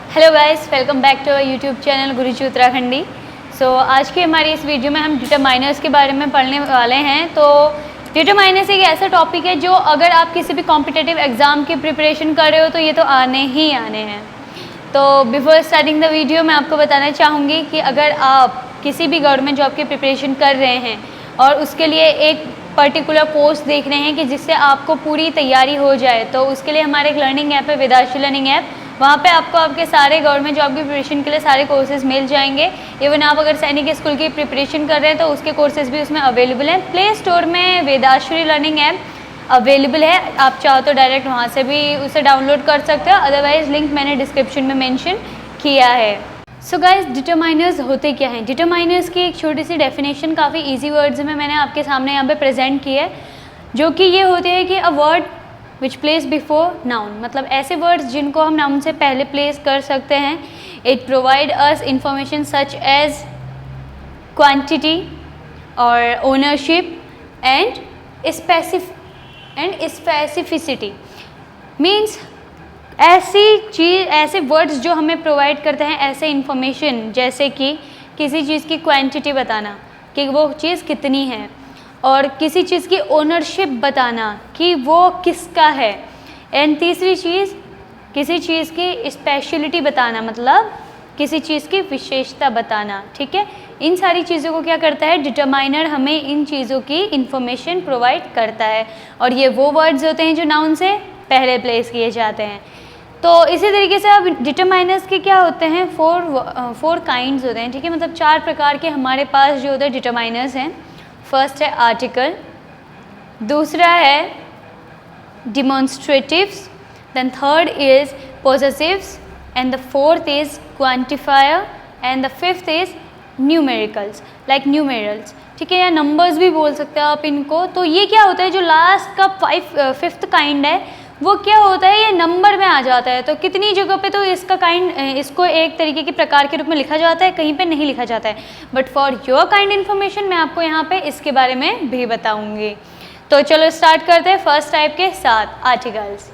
Hello guys, welcome back to YouTube channel Guruji Uttarakhandi. आज की हमारी इस वीडियो में हम डिटरमाइनर्स के बारे में पढ़ने वाले हैं। तो डिटरमाइनर्स एक ऐसा टॉपिक है जो अगर आप किसी भी कॉम्पिटिटिव एग्ज़ाम की प्रिपरेशन कर रहे हो तो ये तो आने ही आने हैं। तो बिफोर स्टार्टिंग द वीडियो मैं आपको बताना चाहूँगी कि अगर आप किसी भी गवर्नमेंट जॉब की प्रिपरेशन कर रहे हैं और उसके लिए एक पर्टिकुलर कोर्स देख रहे हैं कि जिससे आपको पूरी तैयारी हो जाए, तो उसके लिए हमारे एक लर्निंग ऐप है वेदाश्री लर्निंग ऐप। वहाँ पे आपको आपके सारे गवर्नमेंट जॉब की प्रिपरेशन के लिए सारे कोर्सेज मिल जाएंगे। इवन आप अगर सैनिक स्कूल की प्रिपरेशन कर रहे हैं तो उसके कोर्सेज भी उसमें अवेलेबल हैं। प्ले स्टोर में वेदाश्री लर्निंग ऐप अवेलेबल है, आप चाहो तो डायरेक्ट वहाँ से भी उसे डाउनलोड कर सकते हो, अदरवाइज लिंक मैंने डिस्क्रिप्शन में मेंशन किया है। सो गाइस, डिटरमाइनर्स होते क्या हैं? डिटरमाइनर्स की एक छोटी सी डेफिनेशन काफ़ी इजी वर्ड्स में मैंने आपके सामने यहाँ पे प्रेजेंट की है, जो कि ये होती है कि a word which place before noun, मतलब ऐसे वर्ड्स जिनको हम नाउन से पहले प्लेस कर सकते हैं। It provide us information such as quantity और ओनरशिप एंड स्पेसिफिसिटी। मीन्स ऐसे वर्ड्स जो हमें प्रोवाइड करते हैं ऐसे इंफॉर्मेशन, जैसे कि किसी चीज़ की क्वांटिटी बताना कि वो चीज़ कितनी है, और किसी चीज़ की ओनरशिप बताना कि वो किसका है, एंड तीसरी चीज़ किसी चीज़ की स्पेशलिटी बताना, मतलब किसी चीज़ की विशेषता बताना। ठीक है, इन सारी चीज़ों को क्या करता है डिटरमाइनर, हमें इन चीज़ों की इंफॉर्मेशन प्रोवाइड करता है, और ये वो वर्ड्स होते हैं जो नाउन से पहले प्लेस किए जाते हैं। तो इसी तरीके से अब डिटरमाइनर्स के क्या होते हैं, फोर काइंड्स होते हैं। ठीक है, मतलब 4 प्रकार के हमारे पास जो होते हैं डिटरमाइनर्स हैं। फर्स्ट है आर्टिकल, दूसरा है demonstratives, then third is possessives, and the fourth is quantifier, and the fifth is numericals, like numerals. ठीक है, या नंबर्स भी बोल सकते हैं आप इनको। तो ये क्या होता है, जो लास्ट का फिफ्थ काइंड है वो क्या होता है, ये नंबर में आ जाता है। तो कितनी जगह पे तो इसका इसको एक तरीके के प्रकार के रूप में लिखा जाता है, कहीं पे नहीं लिखा जाता है। But for your kind information मैं आपको यहाँ पे इसके बारे में भी बताऊँगी। तो चलो स्टार्ट करते हैं फर्स्ट टाइप के साथ, आर्टिकल्स।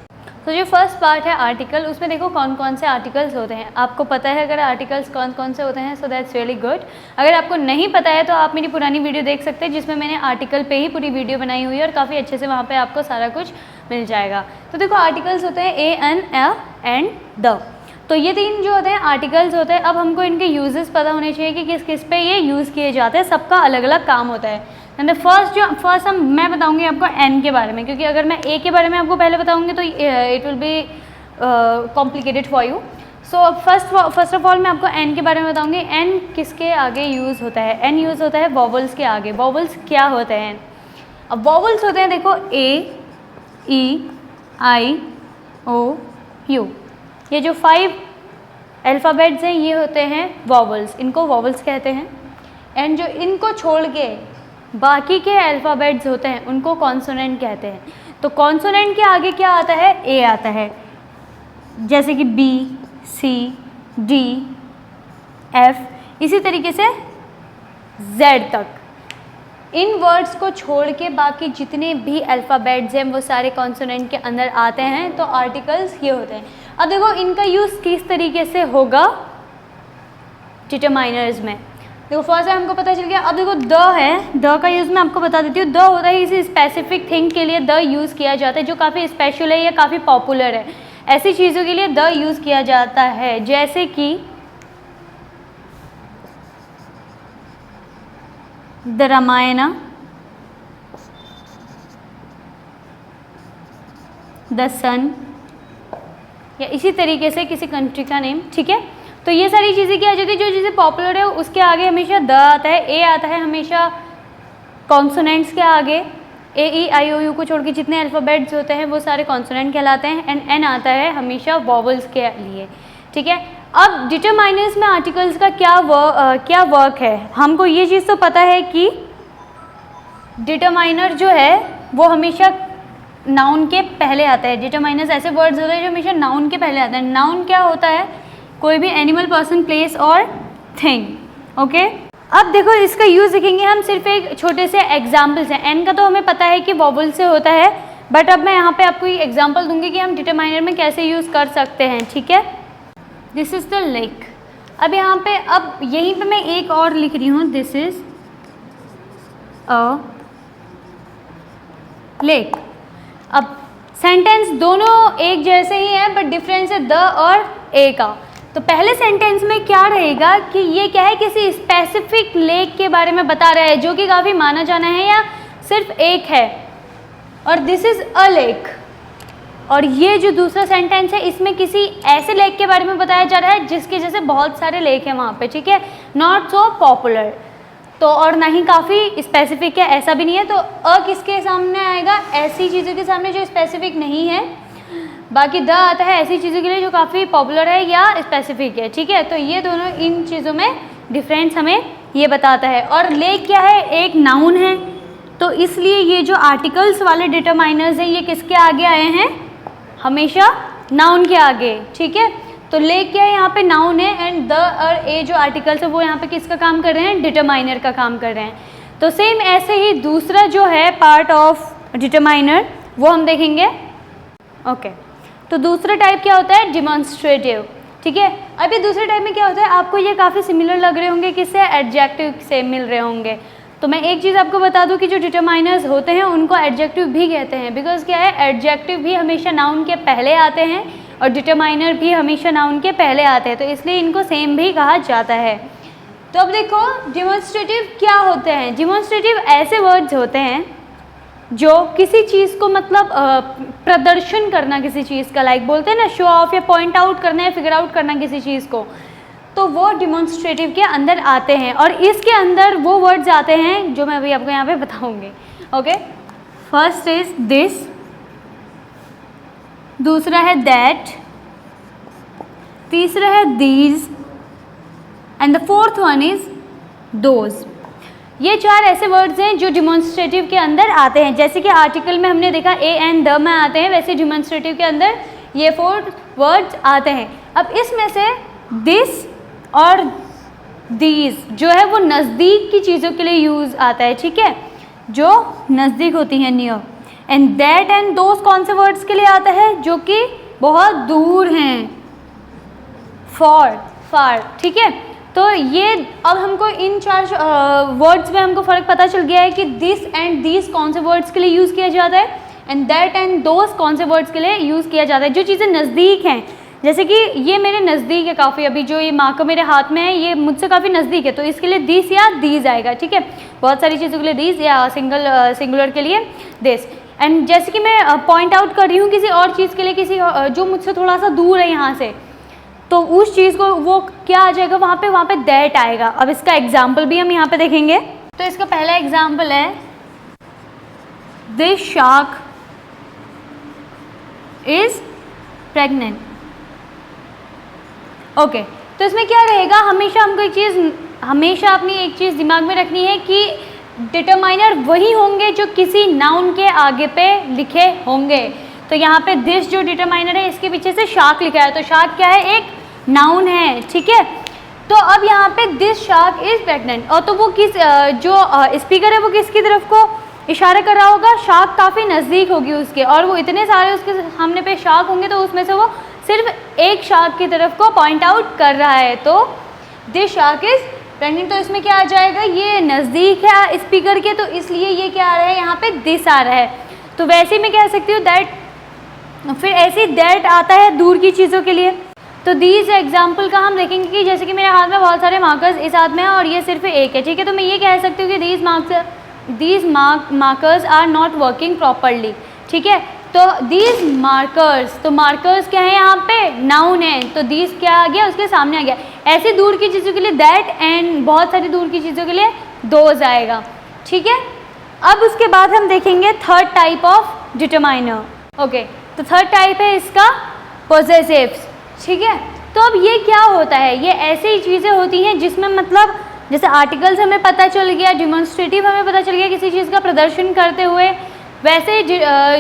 तो जो फर्स्ट पार्ट है आर्टिकल, उसमें देखो कौन कौन से आर्टिकल्स होते हैं। आपको पता है अगर आर्टिकल्स कौन कौन से होते हैं, सो दैट्स रियली गुड। अगर आपको नहीं पता है तो आप मेरी पुरानी वीडियो देख सकते हैं, जिसमें मैंने आर्टिकल पे ही पूरी वीडियो बनाई हुई है और काफ़ी अच्छे से वहाँ पे आपको सारा कुछ मिल जाएगा। तो देखो आर्टिकल्स होते हैं ए, एन, अ एंड द। तो ये 3 जो होते हैं आर्टिकल्स होते हैं। अब हमको इनके यूजेस पता होने चाहिए कि किस किस पे ये यूज़ किए जाते हैं, सबका अलग अलग काम होता है। एंड फर्स्ट मैं बताऊंगी आपको एन के बारे में, क्योंकि अगर मैं ए के बारे में आपको पहले बताऊंगी तो it will be complicated for you. So first of all मैं आपको एन के बारे में बताऊंगी। एन किसके आगे यूज़ होता है? एन यूज़ होता है वॉवल्स के आगे। वॉवल्स क्या होते हैं? अब वॉवल्स होते हैं देखो ए, ई, आई, ओ, यू। ये जो 5 अल्फ़ाबेट्स हैं ये होते हैं वॉवल्स, इनको वॉवल्स कहते हैं। एंड जो इनको छोड़ के बाकी के अल्फ़ाबेट्स होते हैं उनको कॉन्सोनेंट कहते हैं। तो कॉन्सोनेंट के आगे क्या आता है? ए आता है, जैसे कि बी, सी, डी, एफ, इसी तरीके से जेड तक। इन वर्ड्स को छोड़ के बाकी जितने भी अल्फ़ाबेट्स हैं वो सारे कॉन्सोनेंट के अंदर आते हैं। तो आर्टिकल्स ये होते हैं। अब देखो इनका यूज़ किस तरीके से होगा डिटरमाइनर्स में। देखो फर्स्ट हमको पता चल गया। अब देखो द है, द का यूज़ मैं आपको बता देती हूँ। द होता है किसी स्पेसिफिक थिंग के लिए द यूज़ किया जाता है, जो काफ़ी स्पेशल है या काफ़ी पॉपुलर है। ऐसी चीज़ों के लिए द यूज़ किया जाता है, जैसे कि द रामायण, द सन, या इसी तरीके से किसी कंट्री का नेम। ठीक है, तो ये सारी चीज़ें क्या आ जाती है, जो चीज़ें पॉपुलर है उसके आगे हमेशा द आता है, ए आता है हमेशा कॉन्सोनेंट्स के आगे। ए, ई, आई, ओ, यू को छोड़ के जितने अल्फ़ाबेट्स होते हैं वो सारे कॉन्सोनेंट कहलाते हैं। एंड एन आता है हमेशा वॉवल्स के लिए। ठीक है, अब डिटरमाइनर्स में आर्टिकल्स का क्या वर्क है। हमको ये चीज़ तो पता है कि डिटरमाइनर जो है वो हमेशा नाउन के पहले आता है। डिटरमाइनर्स ऐसे वर्ड्स होते हैं जो हमेशा नाउन के पहले आते हैं। नाउन क्या होता है? कोई भी एनिमल, पर्सन, प्लेस और थिंग। ओके, अब देखो इसका यूज़ देखेंगे हम, सिर्फ एक छोटे से एग्जाम्पल्स हैं। एन का तो हमें पता है कि वॉवल से होता है, बट अब मैं यहाँ पे आपको एक एग्जांपल दूंगी कि हम डिटरमाइनर में कैसे यूज़ कर सकते हैं। ठीक है, दिस इज़ द लेक। अब यहाँ पे, अब यहीं पे मैं एक और लिख रही हूँ, दिस इज़ अ लेक। अब सेंटेंस दोनों एक जैसे ही हैं बट डिफरेंस है द और ए का। तो पहले सेंटेंस में क्या रहेगा कि ये क्या है, किसी स्पेसिफिक लेक के बारे में बता रहा है जो कि काफ़ी माना जाना है या सिर्फ एक है, और दिस इज़ अ लेक। और ये जो दूसरा सेंटेंस है इसमें किसी ऐसे लेक के बारे में बताया जा रहा है जिसके जैसे बहुत सारे लेक हैं वहाँ पे, ठीक है, नॉट सो पॉपुलर। तो और ना ही काफ़ी स्पेसिफिक है, ऐसा भी नहीं है। तो अ किसके सामने आएगा, ऐसी चीज़ों के सामने जो स्पेसिफिक नहीं है। बाकी द आता है ऐसी चीज़ों के लिए जो काफ़ी पॉपुलर है या स्पेसिफिक है, ठीक है। तो ये दोनों इन चीज़ों में डिफरेंस हमें ये बताता है। और लेक क्या है, एक नाउन है, तो इसलिए ये जो आर्टिकल्स वाले डिटरमाइनर्स हैं ये किसके आगे आए हैं, हमेशा नाउन के आगे, ठीक है। तो लेक क्या है, यहाँ पे नाउन है, एंड द और ए जो आर्टिकल्स है वो यहाँ पे किसका काम कर रहे हैं, डिटरमाइनर का काम कर रहे हैं। तो सेम ऐसे ही दूसरा जो है पार्ट ऑफ डिटरमाइनर वो हम देखेंगे। ओके, तो दूसरा टाइप क्या होता है, डिमॉन्स्ट्रेटिव, ठीक है। अभी दूसरे टाइप में क्या होता है, आपको ये काफ़ी सिमिलर लग रहे होंगे, किससे, एडजेक्टिव से मिल रहे होंगे। तो मैं एक चीज़ आपको बता दूं कि जो डिटरमाइनर्स होते हैं उनको एडजेक्टिव भी कहते हैं, बिकॉज क्या है, एडजेक्टिव भी हमेशा नाउन के पहले आते हैं और डिटरमाइनर भी हमेशा नाउन के पहले आते हैं, तो इसलिए इनको सेम भी कहा जाता है। तो अब देखो डिमॉन्स्ट्रेटिव क्या होते हैं। डिमॉन्स्ट्रेटिव ऐसे वर्ड्स होते हैं जो किसी चीज़ को मतलब प्रदर्शन करना किसी चीज़ का, लाइक बोलते हैं ना शो ऑफ या पॉइंट आउट करना या फिगर आउट करना किसी चीज़ को, तो वो डिमॉन्स्ट्रेटिव के अंदर आते हैं। और इसके अंदर वो वर्ड्स आते हैं जो मैं अभी आपको यहाँ पे बताऊँगी। ओके, फर्स्ट इज दिस, दूसरा है दैट, तीसरा है these, and the fourth one is those. ये चार ऐसे वर्ड्स हैं जो डिमॉन्स्ट्रेटिव के अंदर आते हैं। जैसे कि आर्टिकल में हमने देखा ए एंड द में आते हैं, वैसे डिमॉन्स्ट्रेटिव के अंदर ये 4 वर्ड्स आते हैं। अब इसमें से दिस और दीज जो है वो नज़दीक की चीज़ों के लिए यूज़ आता है, ठीक है, जो नज़दीक होती हैं, near. And that and those कौन से वर्ड्स के लिए आता है, जो कि बहुत दूर हैं, फॉर, फार, ठीक है। तो ये अब हमको इन 4 वर्ड्स में हमको फ़र्क पता चल गया है कि दिस एंड दीज कौन से वर्ड्स के लिए यूज़ किया जाता है, एंड दैट एंड दोज कौन से वर्ड्स के लिए यूज़ किया जाता है। जो चीज़ें नज़दीक हैं, जैसे कि ये मेरे नज़दीक है काफ़ी, अभी जो ये मार्कर मेरे हाथ में है ये मुझसे काफ़ी नज़दीक है, तो इसके लिए दिस या दीज आएगा, ठीक है। बहुत सारी चीज़ों के लिए दिस या सिंगुलर के लिए दिस। एंड जैसे कि मैं पॉइंट आउट कर रही हूँ किसी और चीज़ के लिए, किसी जो मुझसे थोड़ा सा दूर है यहाँ से, तो उस चीज़ को वो क्या आ जाएगा वहाँ पे दैट आएगा। अब इसका एग्जाम्पल भी हम यहाँ पे देखेंगे। तो इसका पहला एग्जाम्पल है this shark is pregnant. Okay, तो इसमें क्या रहेगा, हमेशा हमको हमेशा अपनी एक चीज़ दिमाग में रखनी है कि डिटरमाइनर वही होंगे जो किसी नाउन के आगे पे लिखे होंगे। तो यहाँ पे दिस जो डिटरमाइनर है इसके पीछे से शार्क लिखा है, तो शार्क क्या है, एक नाउन है, ठीक है। तो अब यहाँ पे दिस शार्क इज प्रेग्नेंट, और तो वो किस जो स्पीकर है वो किसकी तरफ को इशारा कर रहा होगा, शार्क काफ़ी नज़दीक होगी उसके, और वो इतने सारे उसके सामने पे शार्क होंगे तो उसमें से वो सिर्फ एक शार्क की तरफ को पॉइंट आउट कर रहा है। तो दिस शार्क इज प्रेग्नेंट, तो इसमें क्या आ जाएगा, ये नज़दीक है स्पीकर के, तो इसलिए ये क्या आ रहा है, यहाँ पे दिस आ रहा है। तो वैसे मैं कह सकती हूँ दैट, फिर ऐसे दैट आता है दूर की चीज़ों के लिए। तो दीज एग्जाम्पल का हम देखेंगे कि जैसे कि मेरे हाथ में बहुत सारे मार्कर्स इस हाथ में है और ये सिर्फ एक है, ठीक है। तो मैं ये कह सकती हूँ कि these markers are not working properly, ठीक है। तो दीज मार्कर्स, तो मार्कर्स क्या है यहाँ पे, नाउन है, तो दीज क्या आ गया, उसके सामने आ गया। ऐसी दूर की चीज़ों के लिए दैट, एंड बहुत सारी दूर की चीज़ों के लिए दोज आएगा, ठीक है। अब उसके बाद हम देखेंगे third type of determiner. Okay, तो थर्ड टाइप है इसका पोजेसिव्स, ठीक है। तो अब ये क्या होता है, ये ऐसी चीज़ें होती हैं जिसमें मतलब जैसे आर्टिकल्स हमें पता चल गया, डिमॉन्स्ट्रेटिव हमें पता चल गया किसी चीज़ का प्रदर्शन करते हुए, वैसे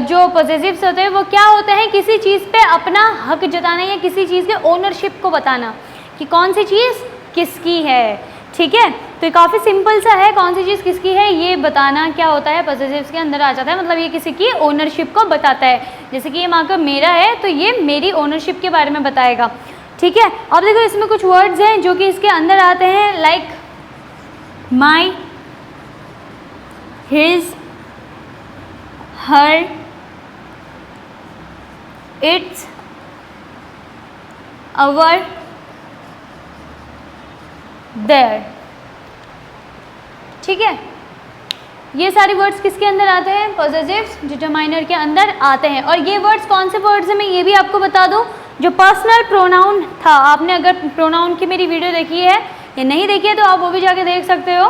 जो पोजेसिव्स होते हैं वो क्या होते हैं, किसी चीज़ पे अपना हक जताना या किसी चीज़ के ओनरशिप को बताना कि कौन सी चीज़ किसकी है, ठीक है। तो ये काफ़ी सिंपल सा है, कौन सी चीज़ किसकी है ये बताना क्या होता है, पोजेसिव्स के अंदर आ जाता है। मतलब ये किसी की ओनरशिप को बताता है, जैसे कि ये मार्कर मेरा है तो ये मेरी ओनरशिप के बारे में बताएगा। ठीक है। अब देखो इसमें कुछ वर्ड्स हैं जो कि इसके अंदर आते हैं, like my, his, her, its, our, their. ठीक है, ये सारे वर्ड्स किसके अंदर आते हैं? पॉसेसिव्स डिटरमाइनर के अंदर आते हैं। और ये वर्ड्स कौन से वर्ड्स हैं मैं ये भी आपको बता दूं, जो पर्सनल प्रोनाउन था, आपने अगर प्रोनाउन की मेरी वीडियो देखी है या नहीं देखी है तो आप वो भी जाके देख सकते हो।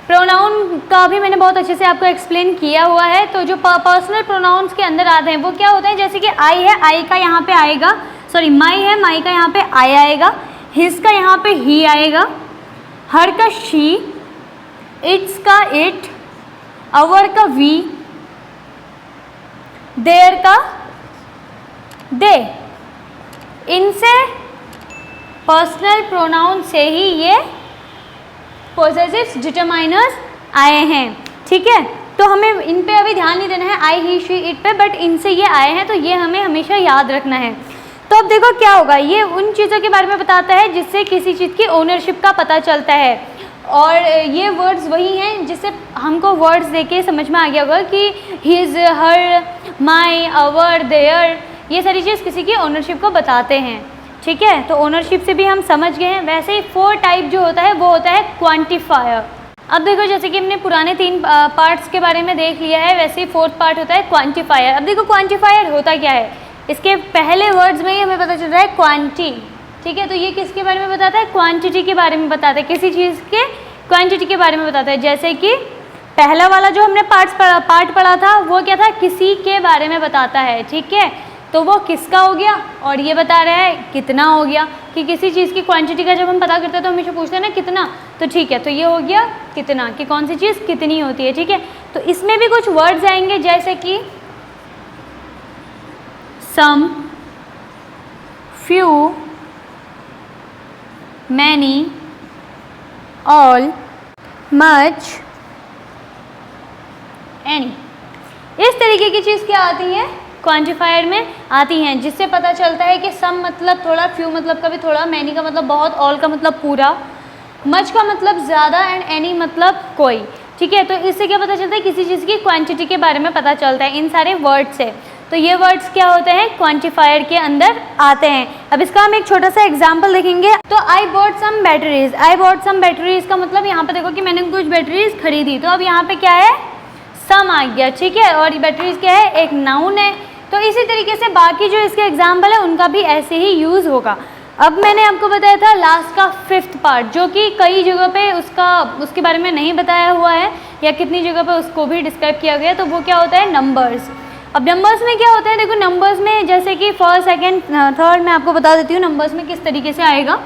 प्रोनाउन का भी मैंने बहुत अच्छे से आपको एक्सप्लेन किया हुआ है। तो जो पर्सनल प्रोनाउंस के अंदर आते हैं वो क्या होते हैं, जैसे कि आई है, आई का यहाँ पे आएगा, सॉरी माई है, माई का यहाँ पे आई आएगा, हिज का यहाँ पे ही आएगा, हर का शी, इट्स का इट, अवर का वी, देयर का दे। इनसे पर्सनल प्रोनाउन से ही ये पॉसेसिव्स डिटरमाइनर्स आए हैं। ठीक है, तो हमें इन पे अभी ध्यान नहीं देना है आई, ही, शी, इट पे, बट इनसे ये आए हैं तो ये हमें हमेशा याद रखना है। तो अब देखो क्या होगा, ये उन चीज़ों के बारे में बताता है जिससे किसी चीज़ की ओनरशिप का पता चलता है। और ये वर्ड्स वही हैं जिससे हमको वर्ड्स देके समझ में आ गया होगा कि his, her, my, our, there, ये सारी चीज़ किसी की ओनरशिप को बताते हैं। ठीक है, तो ओनरशिप से भी हम समझ गए हैं। वैसे ही 4 टाइप जो होता है वो होता है क्वांटिफायर। अब देखो जैसे कि हमने पुराने 3 पार्ट्स के बारे में देख लिया है, वैसे ही 4th पार्ट होता है क्वांटिफायर। अब देखो क्वांटिफायर होता क्या है, इसके पहले वर्ड्स में ही हमें पता चल रहा है क्वांटी। ठीक है, तो ये किसके बारे में बताता है? क्वांटिटी के बारे में बताता है, किसी चीज़ के क्वांटिटी के बारे में बताता है। जैसे कि पहला वाला जो हमने पार्ट पढ़ा था वो क्या था, किसी के बारे में बताता है। ठीक है, तो वो किसका हो गया, और ये बता रहा है कितना हो गया, कि किसी चीज़ की क्वांटिटी का जब हम पता करते हैं तो हमेशा पूछते हैं ना कितना, तो ठीक है, तो ये हो गया कितना, कि कौन सी चीज़ कितनी होती है। ठीक है, तो इसमें भी कुछ वर्ड्स आएंगे जैसे कि some, few, many, all, much, any. इस तरीके की चीज़ क्या आती है, क्वांटिफायर में आती हैं, जिससे पता चलता है कि सम मतलब थोड़ा, फ्यू मतलब कभी थोड़ा, मैनी का मतलब बहुत, ऑल का मतलब पूरा, मच का मतलब ज़्यादा, एंड एनी मतलब कोई। ठीक है, तो इससे क्या पता चलता है, किसी चीज़ की क्वांटिटी के बारे में पता चलता है इन सारे वर्ड से। तो ये वर्ड्स क्या होते हैं, क्वांटिफायर के अंदर आते हैं। अब इसका हम एक छोटा सा एग्जाम्पल देखेंगे। तो I bought some batteries, I bought some batteries का मतलब यहाँ पे देखो कि मैंने कुछ बैटरीज खरीदी, तो अब यहाँ पे क्या है, सम आ गया। ठीक है, और बैटरीज क्या है, एक नाउन है। तो इसी तरीके से बाकी जो इसके एग्जाम्पल है उनका भी ऐसे ही यूज़ होगा। अब मैंने आपको बताया था लास्ट का 5th पार्ट, जो कि कई जगह पे उसके बारे में नहीं बताया हुआ है, या कितनी जगह पे उसको भी डिस्क्राइब किया गया, तो वो क्या होता है, नंबर्स। अब नंबर्स में क्या होता है, देखो नंबर्स में जैसे कि 1st, 2nd, 3rd मैं आपको बता देती हूँ नंबर्स में किस तरीके से आएगा।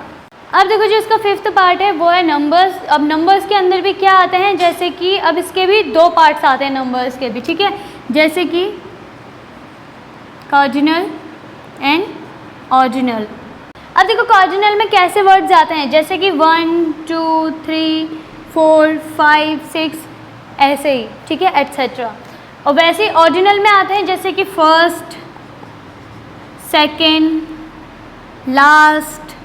अब देखो जो इसका 5th पार्ट है वो है नंबर्स। अब नंबर्स के अंदर भी क्या आते हैं, जैसे कि अब इसके भी 2 पार्ट्स आते हैं नंबर्स के भी। ठीक है, जैसे कि कार्डिनल एंड ऑर्डिनल। अब देखो कार्डिनल में कैसे वर्ड्स आते हैं, जैसे कि 1, 2, 3, 4, 5, 6 ऐसे ही। ठीक है, एटसेट्रा। और वैसे ही ऑर्डिनल में आते हैं जैसे कि 1st, 2nd, लास्ट,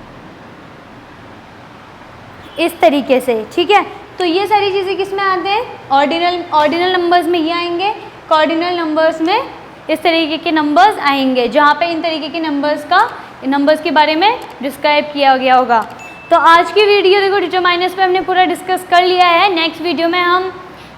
इस तरीके से। ठीक है, तो ये सारी चीज़ें किस में आते हैं, ऑर्डिनल नंबर्स में ये आएंगे, कार्डिनल नंबर्स में इस तरीके के नंबर्स आएंगे, जहाँ पे इन तरीके के नंबर्स के बारे में डिस्क्राइब किया गया होगा। तो आज की वीडियो देखो डिटरमाइनर्स पे हमने पूरा डिस्कस कर लिया है। नेक्स्ट वीडियो में हम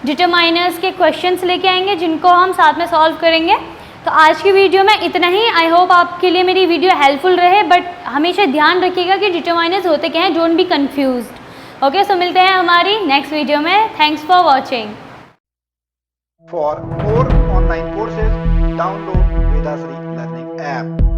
डिटरमाइनर्स के क्वेश्चंस लेके आएंगे जिनको हम साथ में सॉल्व करेंगे। तो आज की वीडियो में इतना ही। आई होप आपके लिए मेरी वीडियो हेल्पफुल रहे, बट हमेशा ध्यान रखिएगा कि डिटरमाइनर्स होते क्या हैं, डोंट बी कंफ्यूज्ड। ओके, सो मिलते हैं हमारी नेक्स्ट वीडियो में। Thanks for watching. For more online courses, download Vedasri Learning app.